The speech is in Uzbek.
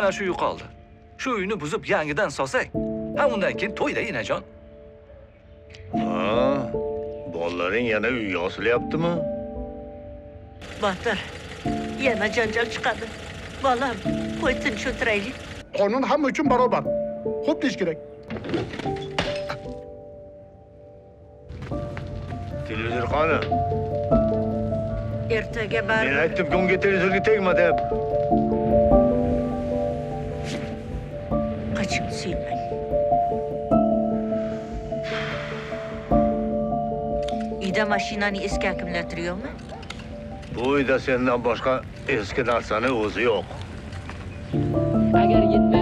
Mana shu uy qoldi. Shu uyni buzib yangidan solsak, ha undan keyin to'yda enajon. Ha, bolalaring yana uyga osilyaptimi? Botir, yana janjal chiqadi. Bolam, qo'y tinch o'tiraylik. Qonun hamma uchun barobar. Xo'p deyish kerak. Televizor qani? Ertaga bar. Men aytdim-ku unga televizorga tegma deb. Qachon siymang. Uyda mashinani eski akkumulyatori yo'qmi? Bu uyda sendan boshqa eski narsani o'zi yo'q. Agar yetmay